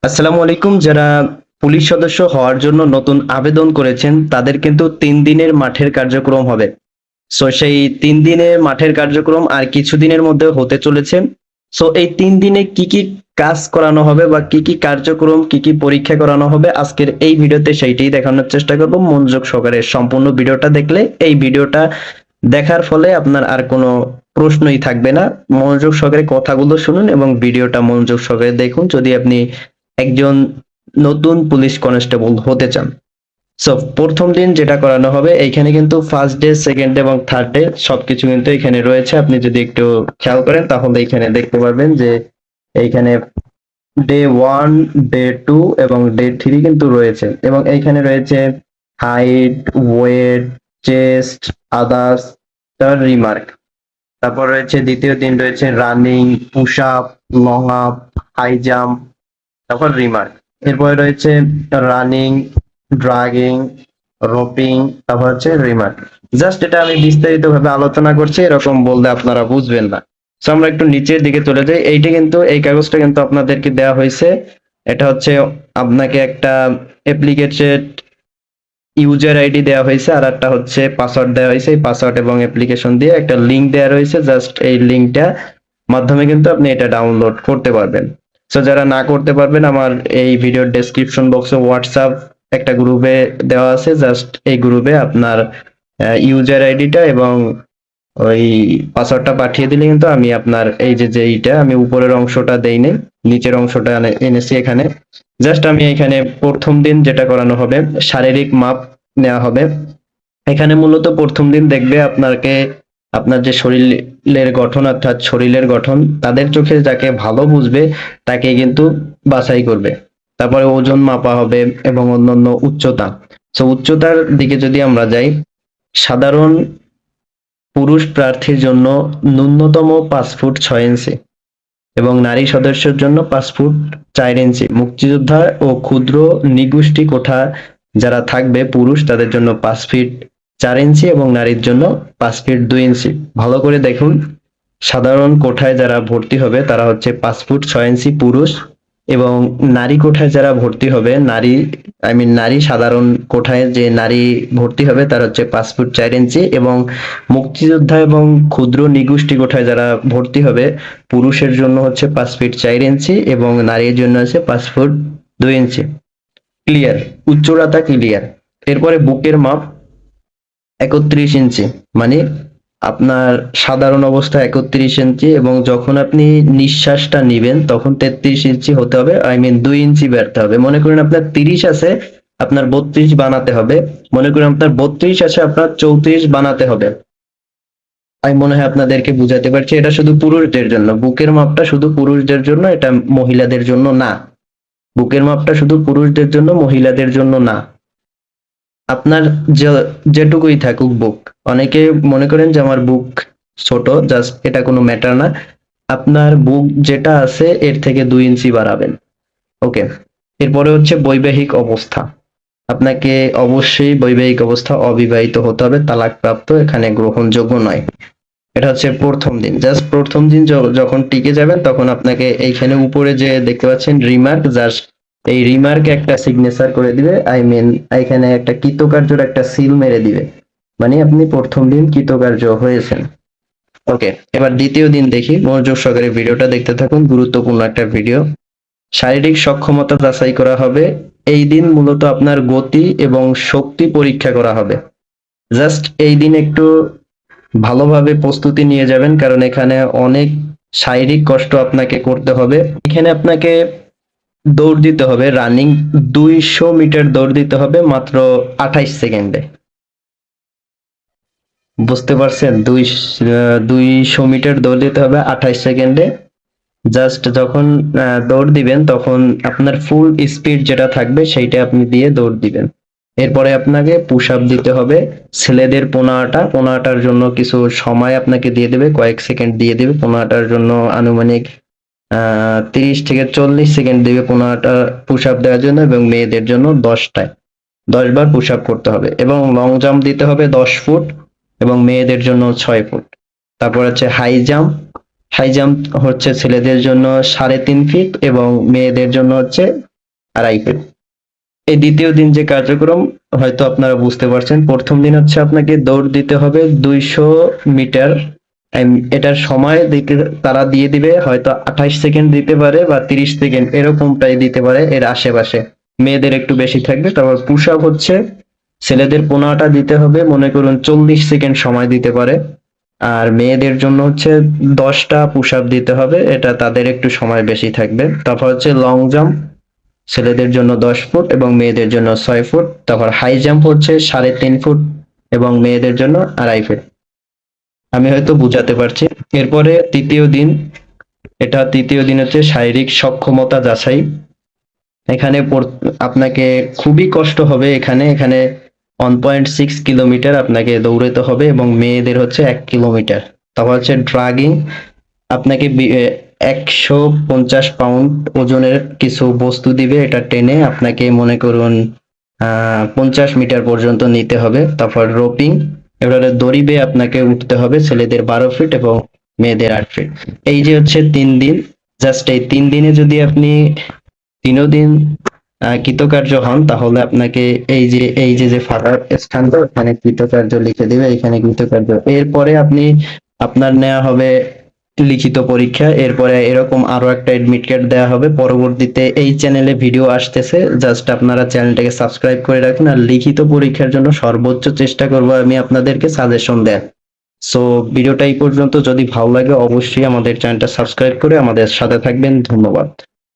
আসসালামু আলাইকুম। যারা পুলিশ সদস্য হওয়ার জন্য নতুন আবেদন করেছেন তাদের কিন্তু 3 দিনের মাঠের কার্যক্রম হবে। সো সেই 3 দিনের মাঠের কার্যক্রম আর কিছুদিনের মধ্যে হতে চলেছে। সো এই 3 দিনে কি কি কাজ করানো হবে বা কি কি কার্যক্রম কি কি পরীক্ষা করানো হবে আজকের এই ভিডিওতে সেইটাই দেখানোর চেষ্টা করব। মনোযোগ সহকারে সম্পূর্ণ ভিডিওটা দেখলে এই ভিডিওটা দেখার ফলে আপনার আর কোনো প্রশ্নই থাকবে না। মনোযোগ সহকারে কথাগুলো শুনুন এবং ভিডিওটা মনোযোগ সহকারে দেখুন যদি আপনি একজন নতুন পুলিশ কনস্টেবল হতে চান। সো প্রথম দিন যেটা করানো হবে এইখানে কিন্তু ফার্স্ট ডে, সেকেন্ড ডে এবং থার্ড ডে সবকিছু কিন্তু এখানে রয়েছে। আপনি যদি একটু খেয়াল করেন তাহলে এখানে দেখতে পারবেন যে এইখানে ডে 1, ডে 2 এবং ডে 3 কিন্তু রয়েছে এবং এইখানে রয়েছে হাইট, ওয়েট, চেস্ট, আদার্স, তার রিমার্ক। তারপর রয়েছে দ্বিতীয় দিন রয়েছে running, push up, long up, high jump, তারপর রিমার্ক। এরপরে রয়েছে রানিং, ড্রাগিং, রোপিং, তারপর হচ্ছে রিমার্ক। জাস্ট এটা আমি বিস্তারিত ভাবে আলোচনা করছি, এরকম বললে আপনারা বুঝবেন না। তো আমরা একটু নিচের দিকে চলে যাই। এইটা কিন্তু এই কাগজটা কিন্তু আপনাদেরকে দেওয়া হয়েছে। এটা হচ্ছে আপনাকে একটা অ্যাপ্লিকেটেড ইউজার আইডি দেওয়া হয়েছে আর একটা হচ্ছে পাসওয়ার্ড দেওয়া হয়েছে। এই পাসওয়ার্ড এবং অ্যাপ্লিকেশন দিয়ে একটা লিংক দেওয়া রয়েছে। জাস্ট এই লিংকটা মাধ্যমে কিন্তু আপনি এটা ডাউনলোড করতে পারবেন। সো যারা না করতে পারবেন আমার এই ভিডিওর ডেসক্রিপশন বক্সে হোয়াটসঅ্যাপ একটা গ্রুপে দেওয়া আছে। জাস্ট এই গ্রুপে আপনার ইউজার আইডিটা এবং ওই পাসওয়ার্ডটা পাঠিয়ে দিলে কিন্তু আমি আপনার এই যে এইটা আমি উপরের অংশটা দেই নাই, নিচের অংশটা এনেছি এখানে। জাস্ট আমি এখানে প্রথম দিন যেটা করানো হবে শারীরিক মাপ নেওয়া হবে। এখানে মূলত প্রথম দিন দেখবে আপনাকে আপনার যে শরীরের গঠন অর্থাৎ শরীরের গঠন তাদের চোখে যাকে ভালো বুঝবে তাকে কিন্তু বাছাই করবে। তারপরে ওজন মাপা হবে এবং অন্যান্য উচ্চতা। তো উচ্চতার দিকে যদি আমরা যাই, সাধারণ পুরুষ প্রার্থীর জন্য ন্যূনতম 5 ফুট 6 ইঞ্চি এবং নারী সদস্যের জন্য 5 ফুট 4 ইঞ্চি। মুক্তিযোদ্ধা ও ক্ষুদ্র নিগোষ্ঠী কোঠা যারা থাকবে পুরুষ তাদের জন্য 5 ফিট 4 ইঞ্চি এবং নারীর জন্য 5 ফিট 2 ইঞ্চি। ভালো করে দেখুন, সাধারণ কোঠায় যারা ভর্তি হবে তারা হচ্ছে 5 ফুট 6 ইঞ্চি পুরুষ এবং নারী কোঠায় যারা ভর্তি হবে নারী সাধারণ কোঠায় যে নারী ভর্তি হবে তার হচ্ছে 5 ফুট 4 ইঞ্চি এবং মুক্তিযোদ্ধা এবং ক্ষুদ্র নিগোষ্ঠী কোঠায় যারা ভর্তি হবে পুরুষের জন্য হচ্ছে 5 ফিট 4 ইঞ্চি এবং নারীর জন্য আছে 5 ফুট 2 ইঞ্চি। ক্লিয়ার? উচ্চতা ক্লিয়ার। এরপরে বুকের মাপ 31 ইঞ্চি, মানে আপনার সাধারণ অবস্থা 31 ইঞ্চি এবং যখন আপনি নিঃশ্বাসটা নিবেন তখন 33 ইঞ্চি হতে হবে। I mean 2 ইঞ্চি বাড়তে হবে। মনে করেন আপনার 30 আছে, আপনার 32 বানাতে হবে। মনে করেন আপনার 32 আছে, আপনার 34 বানাতে হবে। আমি মনে হয় আপনাদেরকে বুঝাতে পারছি। এটা শুধু পুরুষদের জন্য, বুকের মাপটা শুধু পুরুষদের জন্য, এটা মহিলাদের জন্য না। বুকের মাপটা শুধু পুরুষদের জন্য, মহিলাদের জন্য না। আপনার যেটুকুই থাকুক বুক, অনেকে মনে করেন যে আমার বুক ছোট, জাস্ট এটা কোনো ম্যাটার না। আপনার বুক যেটা আছে এর থেকে 2 ইঞ্চি বাড়াবেন। ওকে। এরপরে হচ্ছে বৈবাহিক অবস্থা। আপনাকে অবশ্যই বৈবাহিক অবস্থা অবিবাহিত হতে হবে, তালাকপ্রাপ্ত, এখানে গ্রহণযোগ্য নয়। এটা হচ্ছে প্রথম দিন। জাস্ট প্রথম দিন যখন টিকে যাবেন তখন আপনাকে এইখানে উপরে যে দেখতে পাচ্ছেন রিমার্ক, জাস্ট এই রিমার্কে একটা সিগনেচার করে দিবে। এখানে একটা কৃতকার্যের একটা সিল মেরে দিবে, মানে আপনি প্রথম দিন কৃতকার্য হয়েছেন। ওকে, এবার দ্বিতীয় দিন দেখি। মনোযোগ সহকারে ভিডিওটা দেখতে থাকুন, গুরুত্বপূর্ণ একটা ভিডিও। শারীরিক সক্ষমতা যাচাই করা হবে। এই দিন মূলত আপনার গতি এবং শক্তি পরীক্ষা করা হবে। জাস্ট এই দিন একটু ভালোভাবে প্রস্তুতি নিয়ে যাবেন, কারণ এখানে অনেক শারীরিক কষ্ট আপনাকে করতে হবে। এখানে আপনাকে দৌড় দিতে হবে, রানিং 200 মিটার দৌড় দিতে হবে মাত্র 28 সেকেন্ডে। বুঝতে পারছেন? 200 মিটার দৌড় দিতে হবে 28 সেকেন্ডে। জাস্ট যখন দৌড় দিবেন তখন আপনার ফুল স্পিড যেটা থাকবে সেইটা আপনি দিয়ে দৌড় দিবেন। এরপরে আপনাকে পুশ আপ দিতে হবে। ছেলেদের 15টার জন্য কিছু সময় আপনাকে দিয়ে দেবে, কয়েক সেকেন্ড দিয়ে দেবে 15টার জন্য। আনুমানিক 30 থেকে 40 সেকেন্ড দেবে 15টা পুশ আপ দেওয়ার জন্য এবং মেয়েদের জন্য 10বার পুশ আপ করতে হবে এবং লং জাম্প দিতে হবে 10 ফুট এবং মেয়েদের জন্য 6 ফুট। তারপর হচ্ছে হাই জাম্প হচ্ছে ছেলেদের জন্য 3.5 ফিট এবং মেয়েদের জন্য হচ্ছে 2.5 ফিট। এই দ্বিতীয় দিন যে কার্যক্রম হয়তো আপনারা বুঝতে পারছেন, প্রথম দিন হচ্ছে আপনাকে দৌড় দিতে হবে 200 মিটার। এটার সময় দিতে তারা দিয়ে দিবে, হয়তো 28 সেকেন্ড দিতে পারে বা 30 সেকেন্ড, এরকমটাই দিতে পারে, এর আশেপাশে। মেয়েদের একটু বেশি থাকবে। তারপর পুশ আপ হচ্ছে ছেলেদের 15টা দিতে হবে, মনে করুন 40 সেকেন্ড সময় দিতে পারে। আর মেয়েদের জন্য হচ্ছে 10টা পুশ আপ দিতে হবে, এটা তাদের একটু সময় বেশি থাকবে। তারপর হচ্ছে লং জাম্প, ছেলেদের জন্য 10 ফুট এবং মেয়েদের জন্য 6 ফুট। তারপর হাই জাম্প হচ্ছে 3.5 ফুট এবং মেয়েদের জন্য 2.5 ফিট। আমি হয়তো বুঝাতে পারছি। এরপরে তৃতীয় দিন হচ্ছে শারীরিক সক্ষমতা যাচাই। এখানে আপনাকে খুবই কষ্ট হবে। এখানে এখানে 1.6 কিলোমিটার আপনাকে দৌড়াতে হবে এবং মেয়েদের হচ্ছে 1 কিলোমিটার। তারপর হচ্ছে ড্রাগিং, আপনাকে 150 পাউন্ড ওজনের কিছু বস্তু দিবে, এটা টেনে আপনাকে মনে করুন 50 মিটার পর্যন্ত নিতে হবে। তারপর রোপিং, এবারে দড়ি বেয়ে আপনাকে উঠতে হবে, ছেলেদের 12 ফিট এবং মেয়েদের 8 ফিট। এই যে হচ্ছে 3 দিন। জাস্ট এই 3 দিনে যদি আপনি 3 দিন কৃতকার্য হন, তাহলে আপনাকে এই যে ফাঁকা স্থানটা, ওখানে কৃতকার্য লিখে দিবে, এখানে কৃতকার্য। এরপরে আপনার নেওয়া হবে লিখিত পরীক্ষা। এরপরে এরকম আরো একটা এডমিট কার্ড দেওয়া হবে। পরবর্তীতে এই চ্যানেলে ভিডিও আসতেছে, জাস্ট আপনারা চ্যানেলটাকে সাবস্ক্রাইব করে রাখুন। আর লিখিত পরীক্ষার জন্য সর্বোচ্চ চেষ্টা করব আমি আপনাদেরকে সাজেশন দেন। সো ভিডিওটা এই পর্যন্ত। যদি ভালো লাগে অবশ্যই আমাদের চ্যানেলটা সাবস্ক্রাইব করে আমাদের সাথে থাকবেন। ধন্যবাদ।